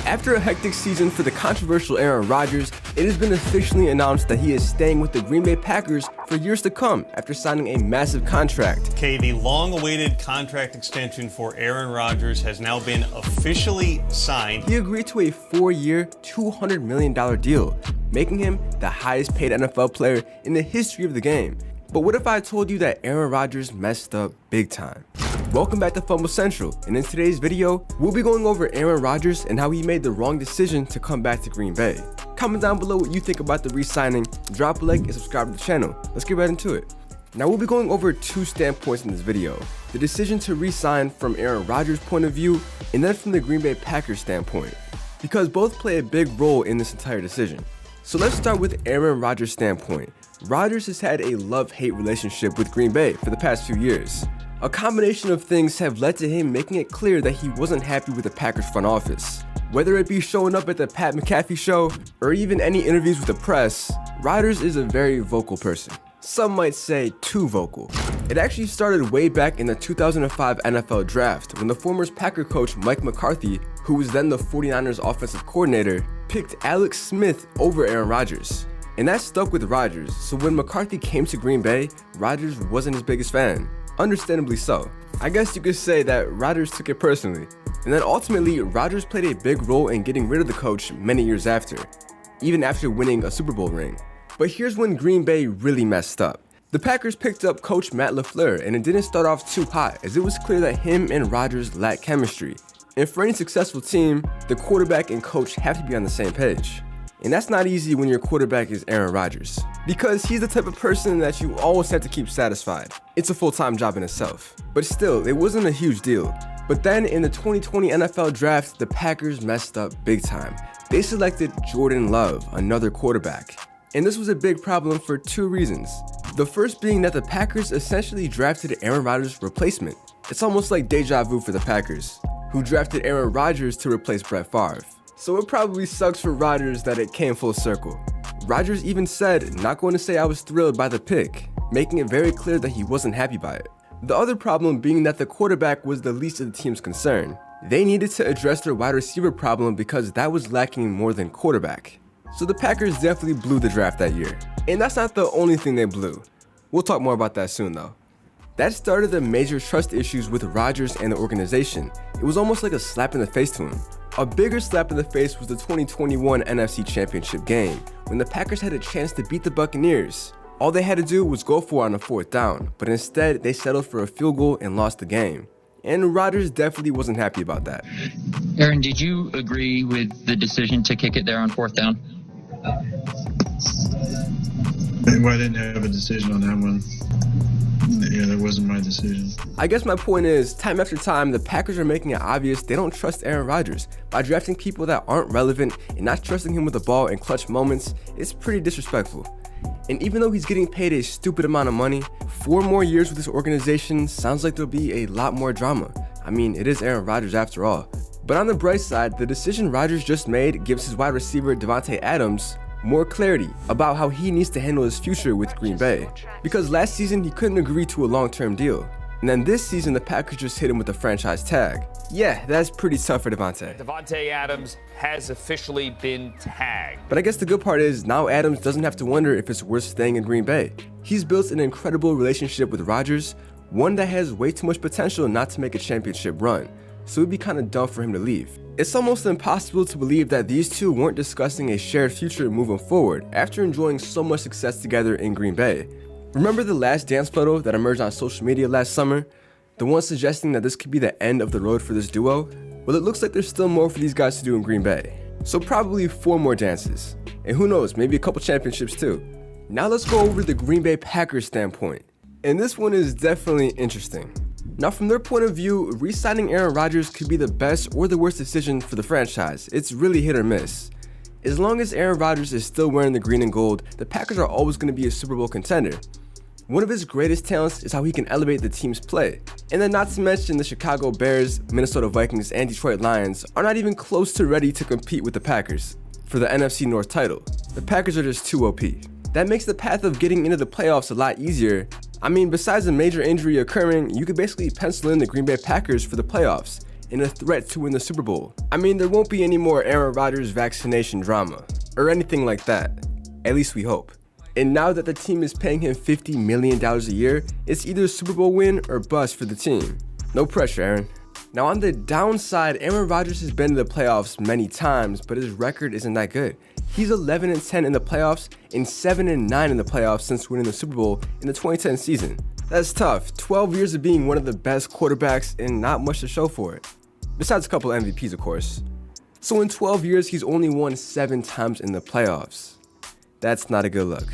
After a hectic season for the controversial Aaron Rodgers, it has been officially announced that he is staying with the Green Bay Packers for years to come after signing a massive contract. Okay, the long-awaited contract extension for Aaron Rodgers has now been officially signed. He agreed to a 4-year, $200 million deal, making him the highest paid NFL player in the history of the game. But what if I told you that Aaron Rodgers messed up big time? Welcome back to Fumble Central, and in today's video, we'll be going over Aaron Rodgers and how he made the wrong decision to come back to Green Bay. Comment down below what you think about the re-signing, drop a like, and subscribe to the channel. Let's get right into it. Now we'll be going over two standpoints in this video. The decision to re-sign from Aaron Rodgers' point of view, and then from the Green Bay Packers standpoint, because both play a big role in this entire decision. So let's start with Aaron Rodgers' standpoint. Rodgers has had a love-hate relationship with Green Bay for the past few years. A combination of things have led to him making it clear that he wasn't happy with the Packers front office. Whether it be showing up at the Pat McAfee show or even any interviews with the press, Rodgers is a very vocal person. Some might say too vocal. It actually started way back in the 2005 NFL Draft when the former Packer coach Mike McCarthy, who was then the 49ers offensive coordinator, picked Alex Smith over Aaron Rodgers. And that stuck with Rodgers, so when McCarthy came to Green Bay, Rodgers wasn't his biggest fan. Understandably so. I guess you could say that Rodgers took it personally. And then ultimately, Rodgers played a big role in getting rid of the coach many years after, even after winning a Super Bowl ring. But here's when Green Bay really messed up. The Packers picked up coach Matt LaFleur, and it didn't start off too hot, as it was clear that him and Rodgers lacked chemistry. And for any successful team, the quarterback and coach have to be on the same page. And that's not easy when your quarterback is Aaron Rodgers, because he's the type of person that you always have to keep satisfied. It's a full-time job in itself. But still, it wasn't a huge deal. But then in the 2020 NFL Draft, the Packers messed up big time. They selected Jordan Love, another quarterback. And this was a big problem for two reasons. The first being that the Packers essentially drafted Aaron Rodgers' replacement. It's almost like deja vu for the Packers, who drafted Aaron Rodgers to replace Brett Favre. So it probably sucks for Rodgers that it came full circle. Rodgers even said, "Not going to say I was thrilled by the pick," making it very clear that he wasn't happy by it. The other problem being that the quarterback was the least of the team's concern. They needed to address their wide receiver problem because that was lacking more than quarterback. So the Packers definitely blew the draft that year. And that's not the only thing they blew. We'll talk more about that soon though. That started the major trust issues with Rodgers and the organization. It was almost like a slap in the face to him. A bigger slap in the face was the 2021 NFC Championship game, when the Packers had a chance to beat the Buccaneers. All they had to do was go for it on a 4th down, but instead they settled for a field goal and lost the game. And Rodgers definitely wasn't happy about that. Aaron, did you agree with the decision to kick it there on 4th down? Well, I didn't have a decision on that one. Yeah, that wasn't my decision. I guess my point is, time after time, the Packers are making it obvious they don't trust Aaron Rodgers. By drafting people that aren't relevant and not trusting him with the ball in clutch moments, it's pretty disrespectful. And even though he's getting paid a stupid amount of money, 4 more years with this organization sounds like there'll be a lot more drama. I mean, it is Aaron Rodgers after all. But on the bright side, the decision Rodgers just made gives his wide receiver Davante Adams more clarity about how he needs to handle his future with Green Bay. Because last season he couldn't agree to a long-term deal. And then this season the Packers just hit him with a franchise tag. Yeah, that's pretty tough for Davante. Davante Adams has officially been tagged. But I guess the good part is now Adams doesn't have to wonder if it's worth staying in Green Bay. He's built an incredible relationship with Rodgers, one that has way too much potential not to make a championship run. So it'd be kind of dumb for him to leave. It's almost impossible to believe that these two weren't discussing a shared future moving forward after enjoying so much success together in Green Bay. Remember the Last Dance photo that emerged on social media last summer? The one suggesting that this could be the end of the road for this duo? Well, it looks like there's still more for these guys to do in Green Bay. So probably 4 more dances. And who knows, maybe a couple championships too. Now let's go over the Green Bay Packers standpoint. And this one is definitely interesting. Now from their point of view, re-signing Aaron Rodgers could be the best or the worst decision for the franchise. It's really hit or miss. As long as Aaron Rodgers is still wearing the green and gold, the Packers are always going to be a Super Bowl contender. One of his greatest talents is how he can elevate the team's play. And then not to mention the Chicago Bears, Minnesota Vikings, and Detroit Lions are not even close to ready to compete with the Packers for the NFC North title. The Packers are just too OP. That makes the path of getting into the playoffs a lot easier. I mean, besides a major injury occurring, you could basically pencil in the Green Bay Packers for the playoffs. and a threat to win the Super Bowl. I mean, there won't be any more Aaron Rodgers vaccination drama, or anything like that. At least we hope. And now that the team is paying him $50 million a year, it's either a Super Bowl win or bust for the team. No pressure, Aaron. Now on the downside, Aaron Rodgers has been to the playoffs many times, but his record isn't that good. He's 11-10 in the playoffs and 7-9 in the playoffs since winning the Super Bowl in the 2010 season. That's tough. 12 years of being one of the best quarterbacks and not much to show for it. Besides a couple MVPs, of course. So in 12 years, he's only won 7 times in the playoffs. That's not a good look.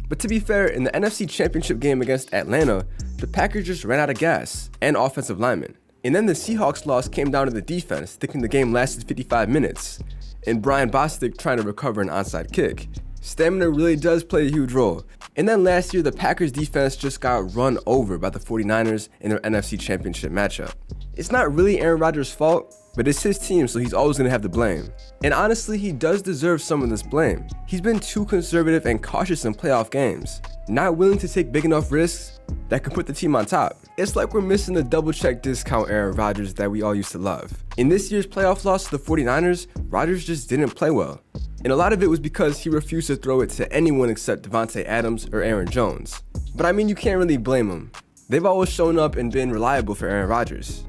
But to be fair, in the NFC Championship game against Atlanta, the Packers just ran out of gas and offensive linemen. And then the Seahawks loss came down to the defense, thinking the game lasted 55 minutes, and Brian Bostic trying to recover an onside kick. Stamina really does play a huge role. And then last year, the Packers defense just got run over by the 49ers in their NFC Championship matchup. It's not really Aaron Rodgers' fault, but it's his team, so he's always going to have the blame. And honestly, he does deserve some of this blame. He's been too conservative and cautious in playoff games, not willing to take big enough risks that could put the team on top. It's like we're missing the double-check discount Aaron Rodgers that we all used to love. In this year's playoff loss to the 49ers, Rodgers just didn't play well. And a lot of it was because he refused to throw it to anyone except Devontae Adams or Aaron Jones. But I mean, you can't really blame him. They've always shown up and been reliable for Aaron Rodgers,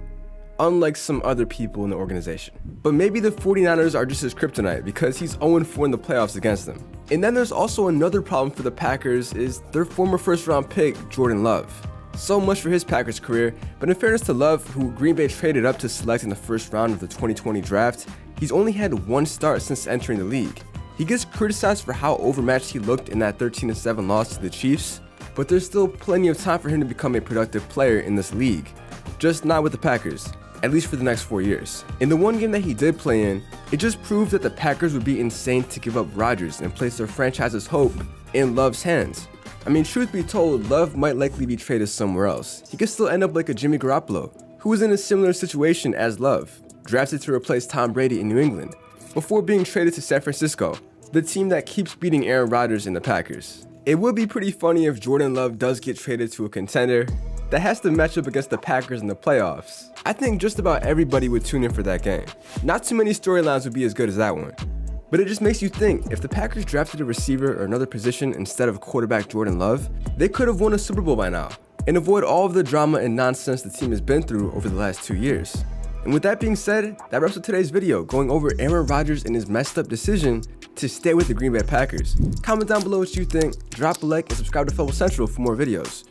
unlike some other people in the organization. But maybe the 49ers are just his kryptonite because he's 0-4 in the playoffs against them. And then there's also another problem for the Packers is their former first-round pick, Jordan Love. So much for his Packers career, but in fairness to Love, who Green Bay traded up to select in the first round of the 2020 draft, he's only had 1 start since entering the league. He gets criticized for how overmatched he looked in that 13-7 loss to the Chiefs, but there's still plenty of time for him to become a productive player in this league. Just not with the Packers, at least for the next 4 years. In the one game that he did play in, it just proved that the Packers would be insane to give up Rodgers and place their franchise's hope in Love's hands. I mean, truth be told, Love might likely be traded somewhere else. He could still end up like a Jimmy Garoppolo, who was in a similar situation as Love, drafted to replace Tom Brady in New England, before being traded to San Francisco, the team that keeps beating Aaron Rodgers and the Packers. It would be pretty funny if Jordan Love does get traded to a contender that has to match up against the Packers in the playoffs. I think just about everybody would tune in for that game. Not too many storylines would be as good as that one. But it just makes you think, if the Packers drafted a receiver or another position instead of quarterback Jordan Love, they could have won a Super Bowl by now, and avoid all of the drama and nonsense the team has been through over the last 2 years. And with that being said, that wraps up today's video, going over Aaron Rodgers and his messed up decision to stay with the Green Bay Packers. Comment down below what you think, drop a like, and subscribe to FUMBLE Central for more videos.